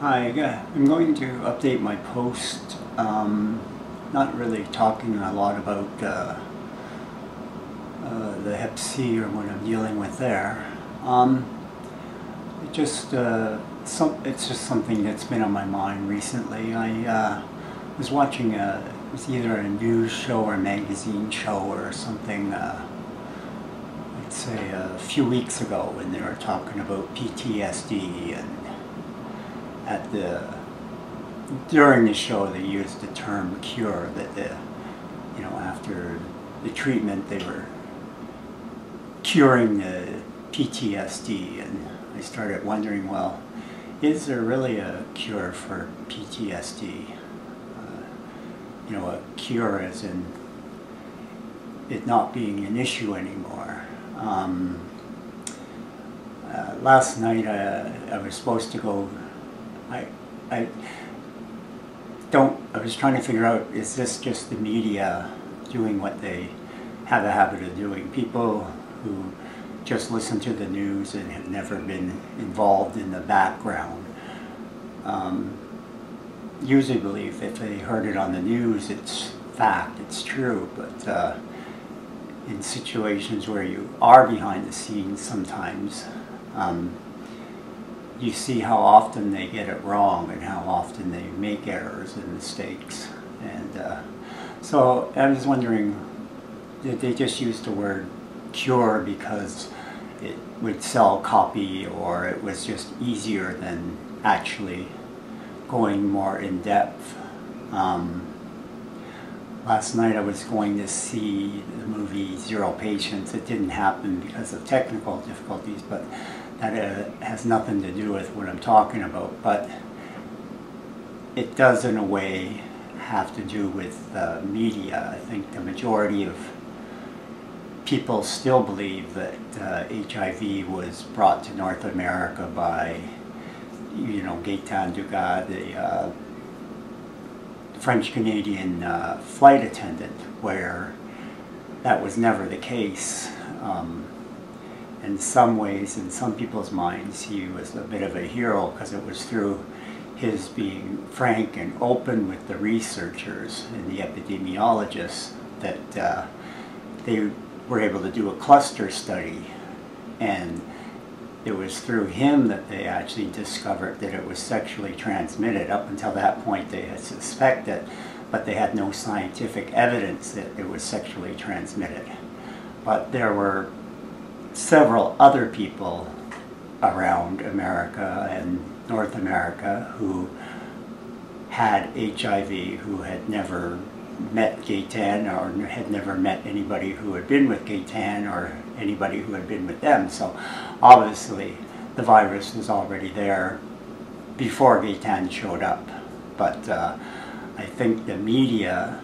Hi, I'm going to update my post. Not really talking a lot about the Hep C or what I'm dealing with there. It just it's just something that's been on my mind recently. I was watching it was either a news show or a magazine show or something. I'd say a few weeks ago when they were talking about PTSD and during the show they used the term cure, that after the treatment they were curing the PTSD, and I started wondering, well, is there really a cure for PTSD? A cure as in it not being an issue anymore. Last night I was supposed to go. I was trying to figure out, is this just the media doing what they have a habit of doing? People who just listen to the news and have never been involved in the background usually believe if they heard it on the news, it's fact, it's true, but in situations where you are behind the scenes sometimes, you see how often they get it wrong and how often they make errors and mistakes. And so I was wondering, did they just use the word cure because it would sell copy, or it was just easier than actually going more in depth? Last night I was going to see the movie Zero Patience. It didn't happen because of technical difficulties, but that has nothing to do with what I'm talking about. But it does in a way have to do with media. I think the majority of people still believe that HIV was brought to North America by, Gaetan Dugas, the French-Canadian flight attendant, where that was never the case. In some ways, in some people's minds, he was a bit of a hero because it was through his being frank and open with the researchers and the epidemiologists that they were able to do a cluster study, and it was through him that they actually discovered that it was sexually transmitted. Up until that point they had suspected, but they had no scientific evidence that it was sexually transmitted. But there were several other people around America and North America who had HIV, who had never met Gaetan or had never met anybody who had been with Gaetan or anybody who had been with them. So obviously the virus was already there before Gaetan showed up. But I think the media,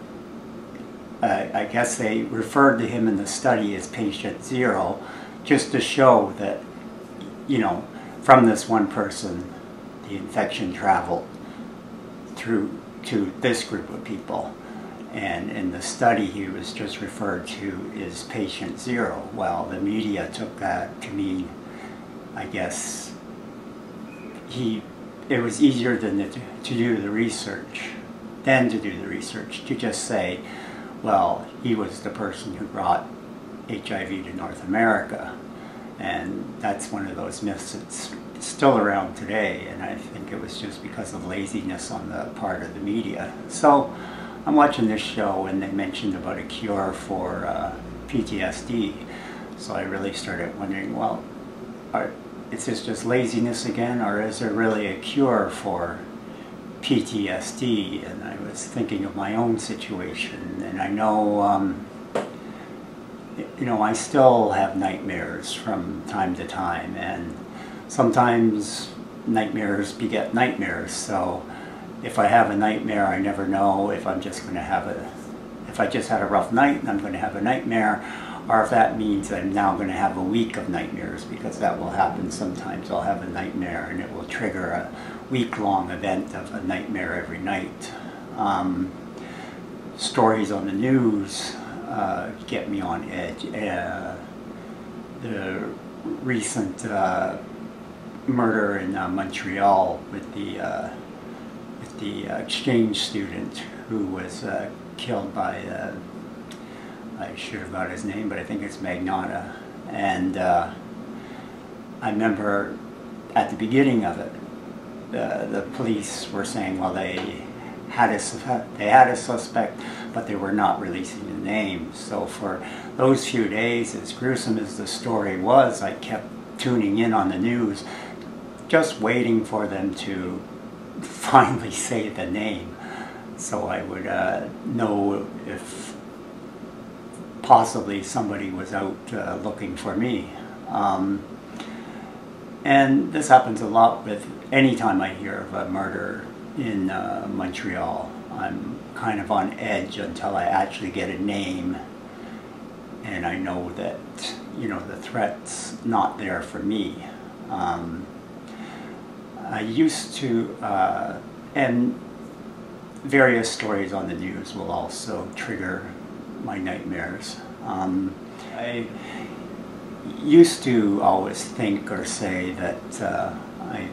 I guess they referred to him in the study as patient zero, just to show that, from this one person, the infection traveled through to this group of people. And in the study, he was just referred to as patient zero. Well, the media took that to mean, I guess, it was easier to do the research, to just say, well, he was the person who brought HIV to North America. And that's one of those myths that's still around today, and I think it was just because of laziness on the part of the media. So I'm watching this show and they mentioned about a cure for PTSD, so I really started wondering, well, is this just laziness again, or is there really a cure for PTSD? And I was thinking of my own situation, and I know I still have nightmares from time to time, and sometimes nightmares beget nightmares. So if I have a nightmare, I never know if I'm just going to have if I just had a rough night and I'm going to have a nightmare, or if that means I'm now going to have a week of nightmares, because that will happen sometimes. I'll have a nightmare and it will trigger a week-long event of a nightmare every night. Stories on the news get me on edge. The recent murder in Montreal with the exchange student who was killed by, I should have got his name, but I think it's Magnata. And I remember at the beginning of it, the police were saying, well, they had a suspect, but they were not releasing the name. So for those few days, as gruesome as the story was, I kept tuning in on the news, just waiting for them to finally say the name, so I would know if possibly somebody was out looking for me. And this happens a lot with any time I hear of a murder in Montreal. I'm kind of on edge until I actually get a name and I know that, you know, the threat's not there for me. I used to, and various stories on the news will also trigger my nightmares. I used to always think or say that I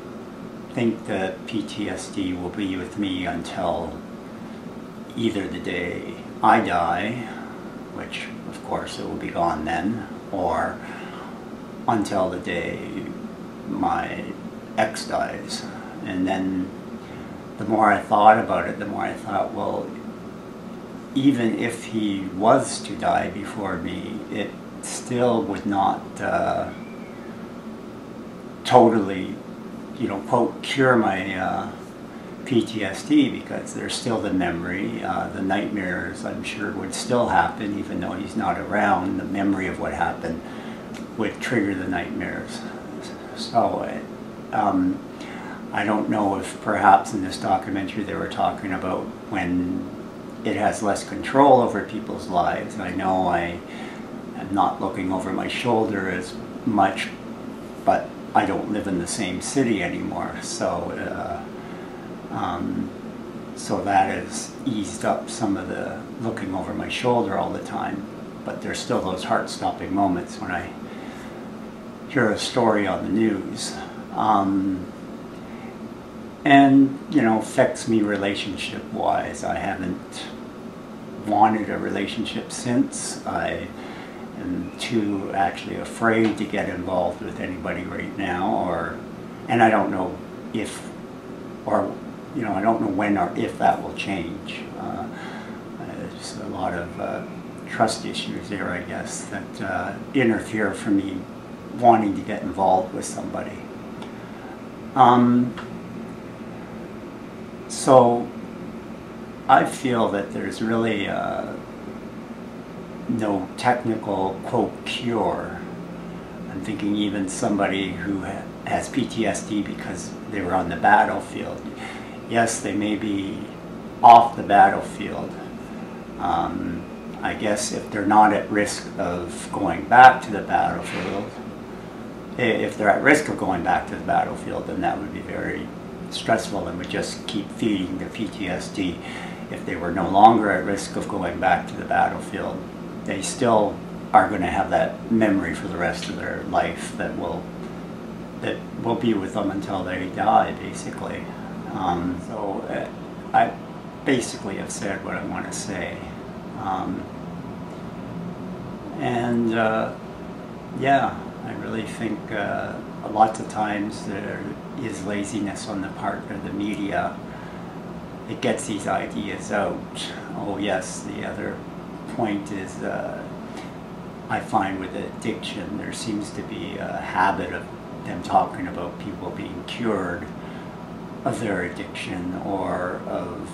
think that PTSD will be with me until either the day I die, which of course it will be gone then, or until the day my ex dies. And then the more I thought about it, the more I thought, well, even if he was to die before me, it still would not totally, you know, quote, cure my PTSD, because there's still the memory. The nightmares, I'm sure, would still happen even though he's not around. The memory of what happened would trigger the nightmares. So I don't know if perhaps in this documentary they were talking about when it has less control over people's lives. I know I am not looking over my shoulder as much, but I don't live in the same city anymore, so so that has eased up some of the looking over my shoulder all the time. But there's still those heart-stopping moments when I hear a story on the news. And, you know, affects me relationship-wise. I haven't wanted a relationship since. I am too actually afraid to get involved with anybody right now, and I don't know if, or, you know, I don't know when or if that will change. There's a lot of trust issues there, I guess, that interfere for me wanting to get involved with somebody. So I feel that there's really no technical, quote, cure. I'm thinking even somebody who has PTSD because they were on the battlefield. Yes, they may be off the battlefield. I guess if they're not at risk of going back to the battlefield, if they're at risk of going back to the battlefield, then that would be very stressful and would just keep feeding the PTSD. If they were no longer at risk of going back to the battlefield, they still are going to have that memory for the rest of their life that will be with them until they die, basically. So I basically have said what I want to say. Yeah, I really think lots of times there is laziness on the part of the media. It gets these ideas out. Oh yes, the other point is I find with addiction there seems to be a habit of them talking about people being cured of their addiction, or of,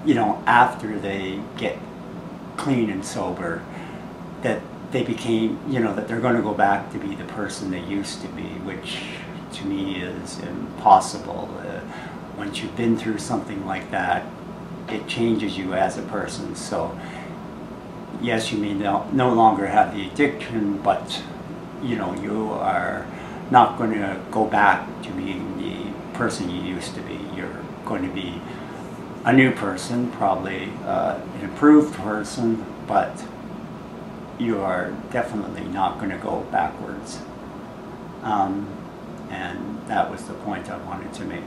you know, after they get clean and sober, that they became, you know, that they're going to go back to be the person they used to be, which to me is impossible. Once you've been through something like that, it changes you as a person. So yes, you may no longer have the addiction, but, you know, you are not going to go back to being the person you used to be. You're going to be a new person, probably an improved person, but you are definitely not going to go backwards. And that was the point I wanted to make.